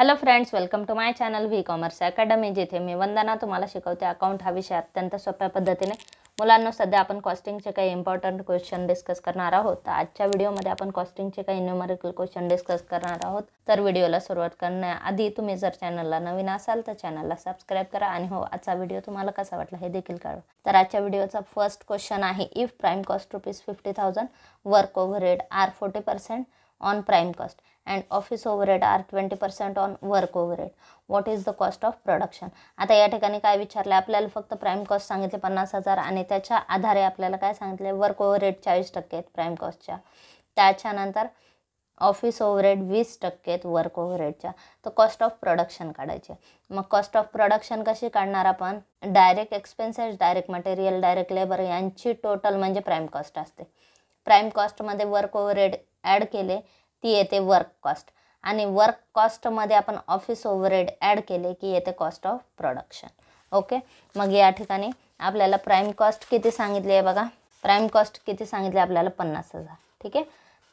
Hello friends, welcome to my channel V commerce academy, जिथे मी वंदना तुम्हाला शिकवते अकाउंट हा विषय अत्यंत सोप्या पद्धतीने. मुलांना सध्या आपण कॉस्टिंगचे काही इम्पॉर्टंट क्वेश्चन डिस्कस करणार आहोत. तर आजच्या व्हिडिओमध्ये आपण कॉस्टिंगचे काही न्यूमेरिकल क्वेश्चन डिस्कस करणार आहोत. तर व्हिडिओला सुरुवात करण्याआधी तुम्ही जर चॅनलला नवीन असाल तर चॅनलला सबस्क्राईब करा आणि हो, आजचा व्हिडिओ तुम्हाला कसा वाटला हे देखील कळवा. तर आजच्या व्हिडिओचा फर्स्ट क्वेश्चन आहे, if prime cost ₹50,000 work overhead are 40% on prime cost and office overhead are 20% on work overhead, what is the cost of production. आता या ठिकाणी काय विचारले आपल्याला, फक्त प्राइम कॉस्ट सांगितले 50,000 आणि त्याच्या आधारे आपल्याला काय सांगितले, वर्क ओव्हरहेड 40% आहेत प्राइम कॉस्टच्या, त्याच्यानंतर ऑफिस ओव्हरहेड 20% आहेत वर्क ओव्हरहेडच्या. तर कॉस्ट ऑफ प्रोडक्शन काढायचे. मग कॉस्ट ऑफ प्रोडक्शन कशी काढणार आपण, direct expenses, direct material, direct labour यांची टोटल म्हणजे प्राइम कॉस्ट असते. प्राइम कॉस्टमध्ये वर्क ओव्हरहेड ॲड केले ती येते वर्क कॉस्ट, आणि वर्क कॉस्टमध्ये आपण ऑफिस ओव्हरहेड ॲड केले की येते कॉस्ट ऑफ प्रोडक्शन. ओके, मग या ठिकाणी आपल्याला प्राइम कॉस्ट किती सांगितली आहे बघा, प्राइम कॉस्ट किती सांगितली आपल्याला 50,000. ठीक आहे,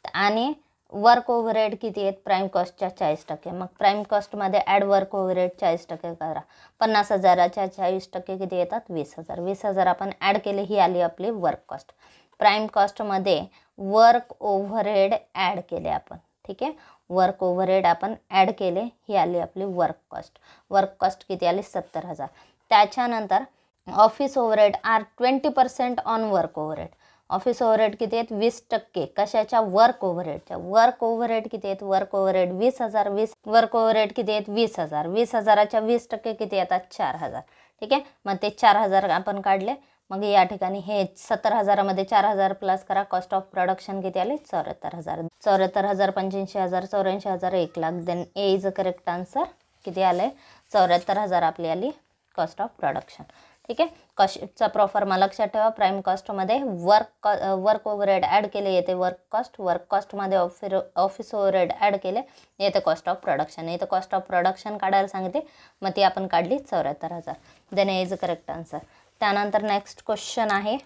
आणि वर्क ओव्हरहेड किती आहेत प्राइम कॉस्टच्या 40%. मग प्राइम कॉस्टमध्ये ॲड वर्क ओव्हरहेड 40% करा. 50,000च्या 40% किती येतात, 20,000. 20,000 आपण ॲड केले, ही आली आपली वर्क कॉस्ट. प्राइम कॉस्टमध्ये वर्क ओव्हरहेड ॲड केले आपण. ठीक आहे, वर्क ओव्हरहेड आपण ॲड केले, ही आली आपली वर्क कॉस्ट. वर्क कॉस्ट किती आली, 70,000. त्याच्यानंतर office overhead are 20% on work overhead. Office overhead किती आहेत, 20% कशाच्या, वर्क ओव्हरहेडच्या. वर्क ओव्हरहेड किती आहेत, वर्क ओव्हरहेड 20,000. वर्क ओव्हरहेड किती आहेत, 20,000. 20,000च्या 20% किती येतात, 4,000. ठीक आहे, मग ते 4,000 आपण काढले. मग या ठिकाणी हे 70,000मध्ये 4,000 प्लस करा, कॉस्ट ऑफ प्रोडक्शन किती आले, 74,000. 74,000, 85,000, 84,000, 1,00,000. Then A is a correct answer. किती आले, 74,000 आपली आली कॉस्ट ऑफ प्रोडक्शन. ठीक आहे, कॉस्टचा प्रोफॉर्मा लक्षात ठेवा. प्राइम कॉस्टमध्ये वर्क ओव्हरहेड ॲड केले येते वर्क कॉस्ट. वर्क कॉस्टमध्ये ऑफिस ओव्हरहेड ॲड केले येते कॉस्ट ऑफ प्रोडक्शन. येते कॉस्ट ऑफ प्रोडक्शन काढायला सांगितले, मग ती आपण काढली 74,000. Then A is a correct answer. त्यानंतर नेक्स्ट क्वेश्चन आहे,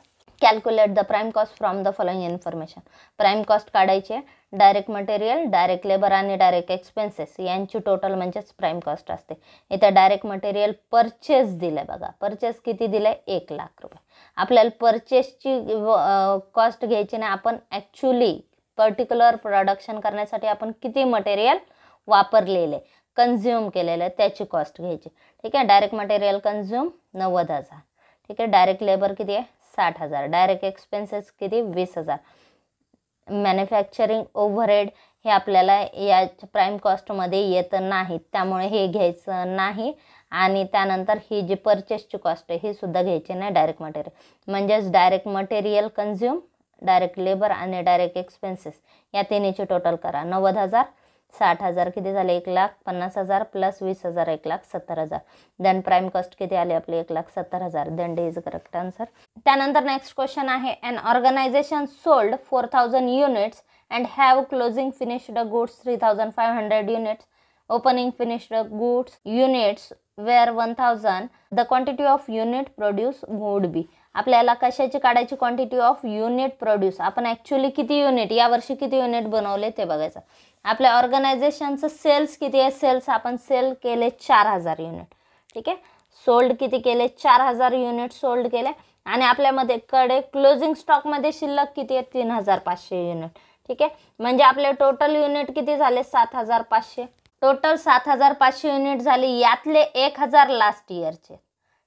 calculate the prime cost from the following information. Prime cost काढायची आहे, डायरेक्ट मटेरियल, डायरेक्ट लेबर आणि डायरेक्ट एक्सपेन्सेस यांची टोटल म्हणजेच प्राइम कॉस्ट असते. इथं डायरेक्ट मटेरियल परचेस दिलं बघा, परचेस किती दिलं, 1,00,000 रुपये. आपल्याला परचेसची कॉस्ट घ्यायची नाही, आपण ॲक्च्युली पर्टिक्युलर प्रोडक्शन करण्यासाठी आपण किती मटेरियल वापरलेले, कन्झ्युम केलेलं, त्याची कॉस्ट घ्यायची. ठीक आहे, डायरेक्ट मटेरियल कन्झ्युम 90,000. ठीक आहे, डायरेक्ट लेबर किती आहे, 60,000. डायरेक्ट एक्सपेन्सेस किती, 20,000. मॅन्युफॅक्चरिंग ओव्हरहेड हे आपल्याला या प्राइम कॉस्टमध्ये येतं नाही, त्यामुळे हे घ्यायचं नाही. आणि त्यानंतर ही जी परचेसची कॉस्ट आहे ही सुद्धा घ्यायची नाही, डायरेक्ट मटेरियल. म्हणजेच direct material consume, direct labour आणि डायरेक्ट एक्सपेन्सेस या तिन्हीची टोटल करा. 90,000, 60,000 किती झाले, 1,50,000 प्लस 20,000, 1,70,000. देन प्राइम कॉस्ट किती आली आपली, 1,70,000. Then D is correct answer. त्यानंतर नेक्स्ट क्वेश्चन आहे, an organization sold 4,000 units and have closing finished goods 3,500 units. Opening finished goods units were 1,000. The quantity of unit produce would be. आपल्याला कशाची काढायची, quantity of unit produce. आपण actually किती unit, यावर्षी किती unit बनवले ते बघायचं. आपल्या ऑर्गनायझेशनचं सेल्स किती आहे, सेल्स आपण सेल केले 4,000 युनिट. ठीक आहे, सोल्ड किती केले, 4,000 युनिट सोल्ड केले. आणि आपल्यामध्ये कडे क्लोजिंग स्टॉकमध्ये शिल्लक किती आहे, 3,500 युनिट. ठीक आहे, म्हणजे आपले टोटल युनिट किती झाले, 7,500. टोटल 7,500 युनिट झाली, यातले 1,000 लास्ट इयरचे.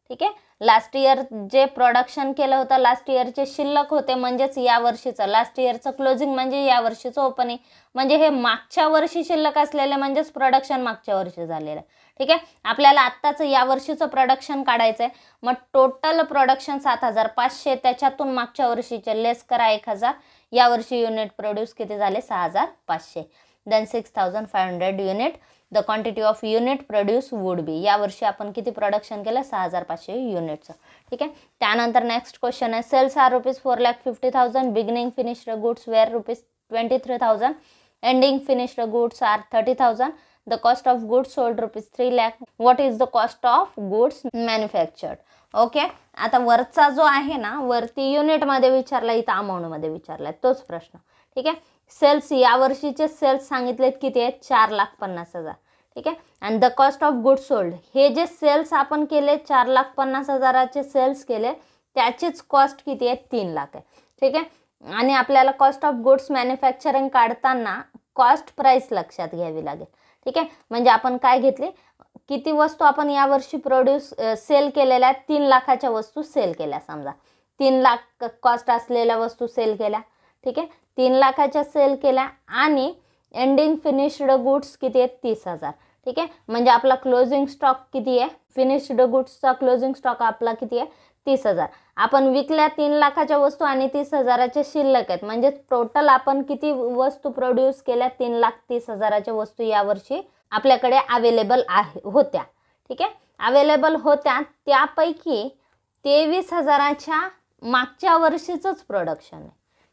ठीक आहे, लास्ट इयर जे प्रोडक्शन केलं होतं, लास्ट इयरचे शिल्लक होते, म्हणजेच या वर्षीचं लास्ट इयरचं क्लोजिंग म्हणजे या वर्षीचं ओपनिंग. म्हणजे हे मागच्या वर्षी शिल्लक असलेले म्हणजेच प्रोडक्शन मागच्या वर्षी झालेलं आहे. ठीक आहे, आपल्याला आत्ताचं या वर्षीचं प्रोडक्शन काढायचं आहे. मग टोटल प्रोडक्शन 7,500, त्याच्यातून मागच्या वर्षीचे लेस करा 1,000. यावर्षी युनिट प्रोड्यूस किती झाले, 6,500. Then 6,500 unit. The quantity of unit produce would be. यावर्षी आपण किती प्रोडक्शन केलं, 6,500 युनिटचं. ठीक आहे, त्यानंतर नेक्स्ट क्वेश्चन आहे, sales are ₹4,50,000. Beginning finished goods were ₹23,000. Ending finished goods are 30,000. The cost of goods sold ₹3,00,000. What is the cost of goods manufactured. Okay, आता वरचा जो आहे ना, वरती युनिटमध्ये विचारला, इथं अमाऊंटमध्ये विचारला, तोच प्रश्न. ठीक आहे, सेल्स यावर्षीचे सेल्स सांगितलेत किती आहेत, 4,50,000. ठीक आहे. आणि the cost of goods sold, हे जे सेल्स आपण केले 4,50,000चे सेल्स केले त्याचीच कॉस्ट किती आहे 3 लाख आहे. ठीक आहे. आणि आपल्याला कॉस्ट ऑफ गुड्स मॅन्युफॅक्चरिंग काढताना कॉस्ट प्राइस लक्षात घ्यावी लागेल. ठीक आहे. म्हणजे आपण काय घेतली, किती वस्तू आपण यावर्षी सेल केलेल्या आहेत, 3 लाखाच्या वस्तू सेल केल्या. समजा 3 लाख कॉस्ट असलेल्या वस्तू सेल केल्या. ठीक आहे. 3 लाखाच्या सेल केल्या आणि एंडिंग फिनिश्ड गुड्स किती आहेत 30,000. ठीक आहे. म्हणजे आपला क्लोजिंग स्टॉक किती आहे, फिनिश्ड गुड्सचा क्लोजिंग स्टॉक आपला किती आहे 30,000. आपण विकल्या 3 लाखाच्या वस्तू आणि 30,000च्या शिल्लक आहेत. म्हणजे टोटल आपण किती वस्तू प्रोड्यूस केल्या, 3,30,000च्या वस्तू यावर्षी आपल्याकडे अवेलेबल होत्या. ठीक आहे. अवेलेबल होत्या, त्यापैकी 23,000च्या मागच्या वर्षीचंच प्रोडक्शन आहे.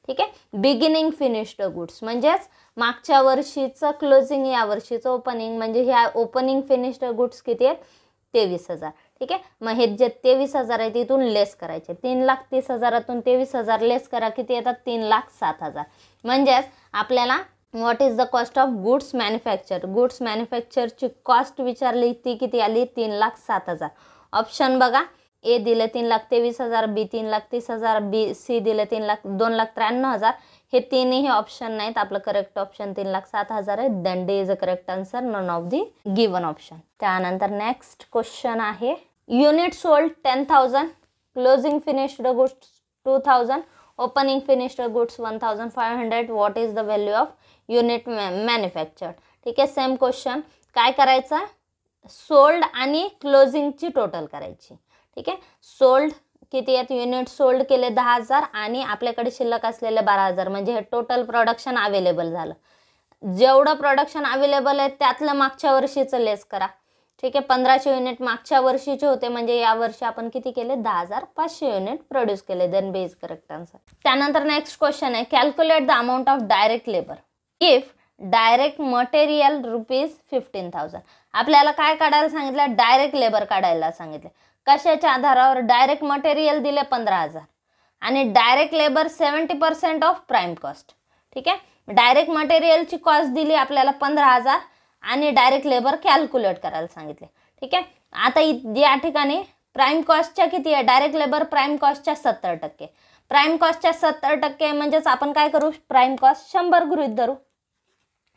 ठीक आहे. बिगिनिंग फिनिश्ड गुड्स म्हणजेच मागच्या वर्षीचं क्लोजिंग या वर्षीचं ओपनिंग, म्हणजे ह्या ओपनिंग फिनिश्ड गुड्स किती आहेत 23,000. ठीक आहे. मग हे जे 23,000 आहे तिथून लेस करायचे. 3,30,000तून 23,000 लेस करा, किती येतात 3,07,000. म्हणजेच आपल्याला what is the cost of goods manufacture, goods मॅन्युफॅक्चरची कॉस्ट विचारली ती किती आली 3,07,000. ऑप्शन बघा, ए दिले 3,23,000, बी 3,30,000, बी सी दिले 2,93,000. हे तिन्ही ऑप्शन नाहीत. आपलं करेक्ट ऑप्शन 3,07,000 आहे. Then D is a correct answer, none of the given option. त्यानंतर नेक्स्ट क्वेश्चन आहे, unit sold 10,000, closing finished goods 2,000, opening finished goods 1,500. What is the value of unit manufactured. ठीक आहे. Same question. काय करायचं, sold आणि क्लोजिंगची total करायची. ठीक आहे. सोल्ड किती आहेत, युनिट सोल्ड केले 10,000 आणि आपल्याकडे शिल्लक असलेले 12,000. म्हणजे हे टोटल प्रोडक्शन अवेलेबल झालं. जेवढं प्रोडक्शन अवेलेबल आहे त्यातलं मागच्या वर्षीचं लेस करा. ठीक आहे. 1,500 युनिट मागच्या वर्षीचे होते, म्हणजे या वर्षी आपण किती केले 10,500 युनिट प्रोड्यूस केले. Then B is correct answer. त्यानंतर नेक्स्ट क्वेश्चन आहे, calculate the amount of direct labour if direct material ₹15,000. आपल्याला काय काढायला सांगितलं, डायरेक्ट लेबर काढायला सांगितले. कशाच्या आधारावर, डायरेक्ट मटेरियल दिले 15,000 आणि direct labour 70% of prime cost. ठीक आहे. डायरेक्ट मटेरियलची कॉस्ट दिली आपल्याला 15,000 आणि डायरेक्ट लेबर कॅल्क्युलेट करायला सांगितले. ठीक आहे. आता या ठिकाणी प्राइम कॉस्टच्या किती आहे, डायरेक्ट लेबर प्राइम कॉस्टच्या 70%. प्राइम कॉस्टच्या 70% म्हणजेच आपण काय करू, प्राइम कॉस्ट 100 गृहीत धरू.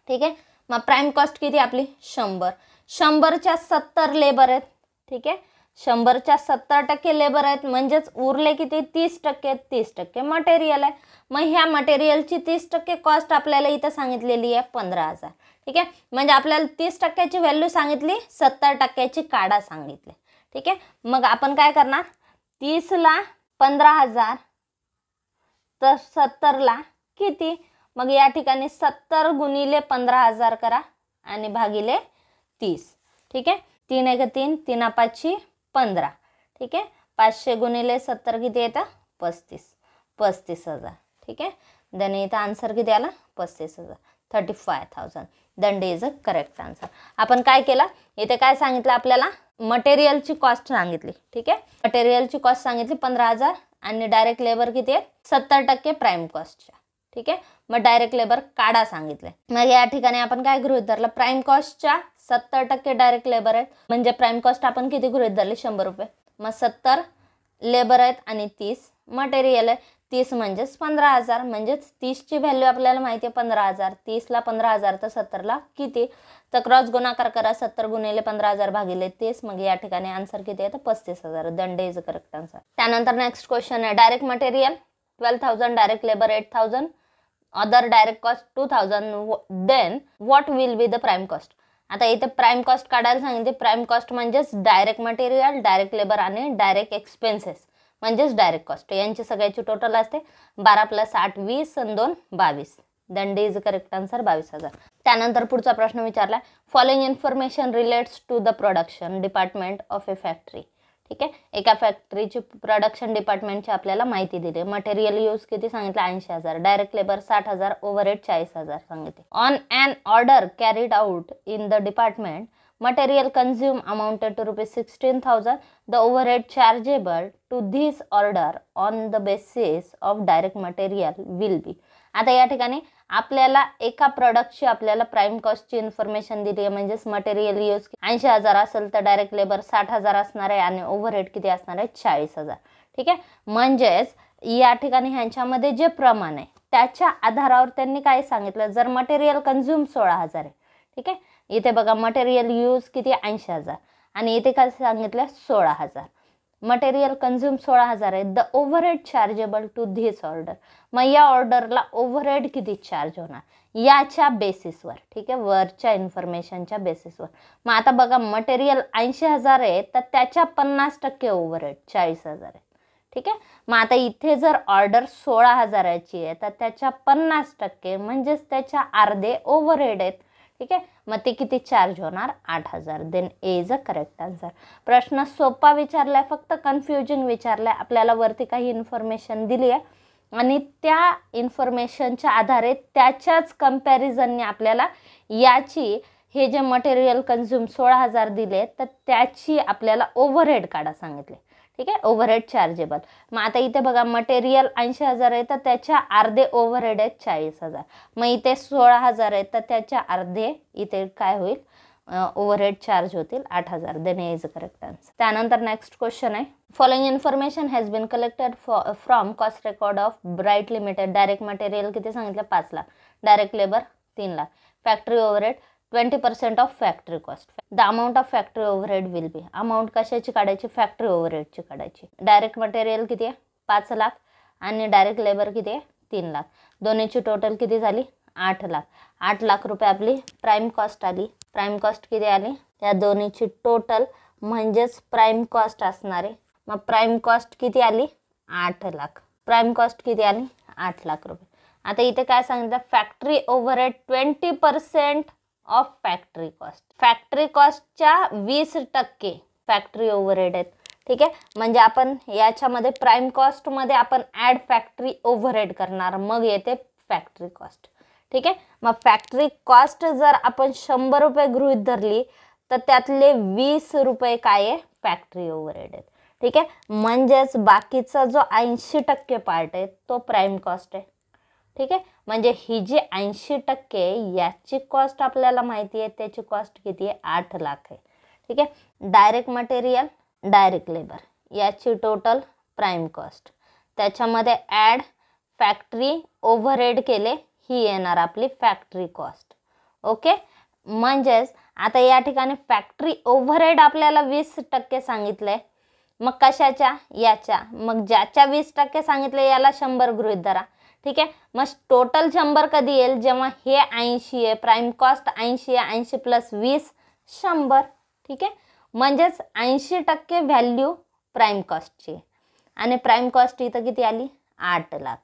ठीक आहे. मग प्राइम कॉस्ट किती आपली 100. 100च्या 70 लेबर आहेत. ठीक आहे. 100च्या 70% लेबर आहेत, म्हणजेच उरले किती 30%. 30% मटेरियल आहे. मग ह्या मटेरियलची 30% कॉस्ट आपल्याला इथं सांगितलेली आहे 15,000. ठीक आहे. म्हणजे आपल्याला 30%ची व्हॅल्यू सांगितली, 70%ची काढा सांगितले. ठीक आहे. मग आपण काय करणार, 30ला 15,000 तर 70ला किती, मग या ठिकाणी 70 गुणिले 15,000 करा आणि भागिले 30. ठीक आहे. 3 1 3, 3 5 15. ठीक आहे. 500 गुणिले 70 किती येतं 35,000. ठीक आहे. देन इथं आन्सर किती आला 35,000, 35,000. Then D is a correct answer. आपण काय केलं, इथे काय सांगितलं आपल्याला, मटेरियलची कॉस्ट सांगितली. ठीक आहे. मटेरियलची कॉस्ट सांगितली 15,000 आणि डायरेक्ट लेबर किती आहे 70% प्राइम कॉस्टच्या. ठीक आहे. मग डायरेक्ट लेबर काढा सांगितले. मग या ठिकाणी आपण काय गृहीत धरलं, प्राइम कॉस्टच्या 70% डायरेक्ट लेबर आहेत. म्हणजे प्राइम कॉस्ट आपण किती गृहीत धरली 100 रुपये. मग 70 लेबर आहेत आणि 30 मटेरियल आहे. 30 म्हणजेच 15,000. म्हणजेच 30ची व्हॅल्यू आपल्याला माहिती आहे 15,000. 30ला 15,000 तर 70ला किती, तर क्रॉस गुणाकार करा. 70 गुणिले 15,000 भागिले 30. मग या ठिकाणी आन्सर किती आहे तर 35,000. Then D is a correct answer. त्यानंतर नेक्स्ट क्वेश्चन आहे, direct material 12,000, direct labour 8,000, other direct cost 2,000. Then what will be the prime cost. आता इथे प्राइम कॉस्ट काढायला सांगितले. प्राइम कॉस्ट म्हणजेच डायरेक्ट मटेरियल, डायरेक्ट लेबर आणि डायरेक्ट एक्सपेन्सेस म्हणजेच direct cost. यांची सगळ्याची टोटल असते 12 + 8 20 आणि 2 22. Then D is correct answer 22,000. त्यानंतर पुढचा प्रश्न विचारला, following information relates to the production department of a factory. ठीक आहे. एका फॅक्टरीची प्रोडक्शन डिपार्टमेंटची आपल्याला माहिती दिली. मटेरियल यूज किती सांगितलं 80,000, डायरेक्ट लेबर 60,000, ओव्हरहेड 40,000 सांगितले. On an order carried out in the department, material consumed amounted to ₹16,000. The overhead chargeable to this order on the basis of direct material will be. आता या ठिकाणी आपल्याला एका प्रोडक्टची आपल्याला प्राइम कॉस्टची इन्फॉर्मेशन दिली आहे, म्हणजेच मटेरियल यूज 80,000 असेल तर डायरेक्ट लेबर 60,000 असणार आहे आणि ओव्हरहेड किती असणार आहे 40,000. ठीक आहे, म्हणजेच या ठिकाणी ह्यांच्यामध्ये जे प्रमाण आहे त्याच्या आधारावर त्यांनी काय सांगितलं, जर मटेरियल कन्झ्युम 16,000 आहे. ठीक आहे, इथे बघा मटेरियल यूज किती 80,000 आणि इथे काय सांगितलं 16,000. मटेरियल कन्झ्युम 16,000 आहे. The overhead chargeable to this order. मग या ऑर्डरला ओव्हरहेड किती चार्ज होणार याच्या बेसिसवर. ठीक आहे, वरच्या इन्फॉर्मेशनच्या बेसिसवर. मग आता बघा मटेरियल 80,000 आहे तर त्याच्या 50% ओव्हरहेड 40,000 आहे. ठीक आहे, मग आता इथे जर ऑर्डर 16,000ची आहे तर त्याच्या 50% म्हणजेच त्याच्या अर्धे ओव्हरहेड आहेत. ठीक आहे, मग ते किती चार्ज होणार 8,000. Then A is a correct answer. प्रश्न सोपा विचारलाय, फक्त कन्फ्युजिंग विचारलाय. आपल्याला वरती काही इन्फॉर्मेशन दिली आहे आणि त्या इन्फॉर्मेशनच्या आधारे त्याच्याच कंपॅरिझनने आपल्याला याची हे जे मटेरियल कन्झ्युम 16,000 दिले तर त्याची आपल्याला ओव्हरहेड काढा सांगितले. ठीक आहे, ओव्हरहेड चार्जेबल. मग आता इथे बघा मटेरियल 80,000 आहे तर त्याच्या अर्धे ओव्हरहेड आहेत 40,000. मग इथे 16,000 आहे तर त्याच्या अर्धे इथे काय होईल ओव्हरहेड चार्ज होतील 8,000. Then A is a correct answer. त्यानंतर नेक्स्ट क्वेश्चन आहे, following information has been collected from cost record of Bright Limited. Direct material किती सांगितलं 5 lakh, direct labour 3 lakh, factory overhead 20% of factory cost. The amount of factory overhead will be. Amount कशाची काढायची, factory ओव्हरहेडची काढायची. Direct material किती आहे 5 लाख आणि direct labour किती आहे 3 लाख. दोन्हीची टोटल किती झाली 8 लाख. 8 लाख रुपये आपली प्राइम कॉस्ट आली. प्राइम कॉस्ट किती आली, या दोन्हीची टोटल म्हणजेच प्राइम कॉस्ट असणार आहे. मग प्राइम कॉस्ट किती आली 8 लाख. प्राइम कॉस्ट किती आली 8 लाख रुपये. आता इथे काय सांगितलं, factory overhead 20% of factory cost. Factory कॉस्टच्या 20% फॅक्टरी ओव्हरहेड आहेत. ठीक आहे, म्हणजे आपण याच्यामध्ये प्राइम कॉस्टमध्ये आपण ॲड फॅक्टरी ओव्हरहेड करणार, मग येते फॅक्टरी कॉस्ट. ठीक आहे, मग फॅक्टरी कॉस्ट जर आपण 100 रुपये गृहीत धरली तर त्यातले 20 रुपये काय आहे फॅक्टरी ओव्हरहेड आहेत. ठीक आहे, म्हणजेच बाकीचा जो 80% पार्ट आहे तो प्राइम कॉस्ट आहे. ठीक आहे, म्हणजे ही जी 80% याची कॉस्ट आपल्याला माहिती आहे, त्याची कॉस्ट किती आहे 8 लाख आहे. ठीक आहे, डायरेक्ट मटेरियल डायरेक्ट लेबर याची टोटल प्राइम कॉस्ट, त्याच्यामध्ये ॲड फॅक्टरी ओव्हरहेड केले, ही येणार आपली फॅक्टरी कॉस्ट. ओके, म्हणजेच आता या ठिकाणी फॅक्टरी ओव्हरहेड आपल्याला 20% सांगितलंय. मग कशाच्या याच्या, मग ज्याच्या 20% सांगितले याला 100 गृहीत धरा. ठीक आहे, मग टोटल 100 कधी येईल, जेव्हा हे 80 आहे, प्राइम कॉस्ट 80 आहे, 80 + 20 100. ठीक आहे, म्हणजेच 80% व्हॅल्यू प्राइम कॉस्टची आणि प्राइम कॉस्ट इथं किती आली 8 लाख.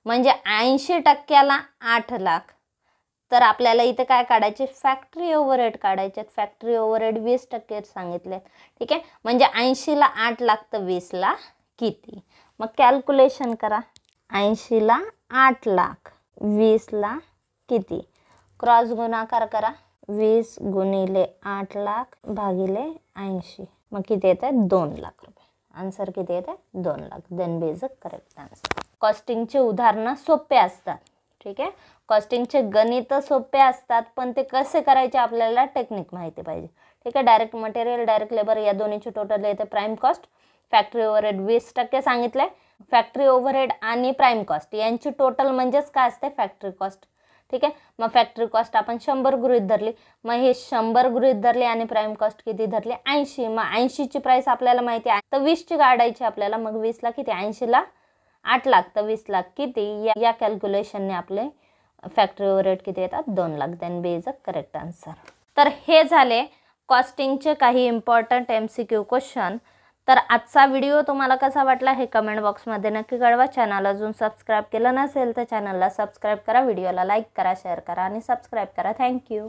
म्हणजे 80%ला 8 लाख. तर आपल्याला इथे काय काढायचे फॅक्टरी ओव्हरहेड काढायचे. फॅक्टरी ओव्हरहेड 20% सांगितले. ठीक आहे, म्हणजे 80ला 8 लाख तर 20ला किती. मग कॅल्क्युलेशन करा, 80ला 8 लाख 20ला किती, क्रॉस गुणाकार करा. 20 × 8 लाख भागिले 80, मग किती येते 2 लाख रुपये. आन्सर किती येते 2 lakh. Then B is a correct answer. कॉस्टिंगचे उदाहरणं सोपे असतात. ठीक आहे, कॉस्टिंगचे गणित सोपे असतात, पण ते कसे करायचे आपल्याला टेक्निक माहिती पाहिजे. ठीक आहे, डायरेक्ट मटेरियल डायरेक्ट लेबर या दोन्हीची टोटल येते प्राइम कॉस्ट. फॅक्टरी ओव्हरहेड 20% सांगितलंय. फॅक्टरी ओव्हरहेड आणि प्राइम कॉस्ट यांची टोटल म्हणजेच काय असते फॅक्टरी कॉस्ट. ठीक आहे, मग फॅक्टरी कॉस्ट आपण 100 गृहीत धरली. मग हे 100 गृहीत धरले आणि प्राइम कॉस्ट किती धरली 80. मग 80ची प्राइस आपल्याला माहिती आहे तर 20ची काढायची आपल्याला. मग 20ला किती, 80ला 8 लाख तर 20 लाख किती, या कॅल्क्युलेशनने आपले फॅक्टरी ओव्हरहेड किती येतात 2 lakh. Then B is a correct answer. तर हे झाले कॉस्टिंगचे काही इम्पॉर्टंट MCQ क्वेश्चन. तर आजचा व्हिडिओ तुम्हाला कसा वाटला हे कमेंट बॉक्समध्ये नक्की कळवा. चॅनल अजून सबस्क्राईब केलं नसेल तर चॅनलला सबस्क्राईब करा, व्हिडिओला लाईक करा, शेअर करा आणि सबस्क्राईब करा. थँक्यू.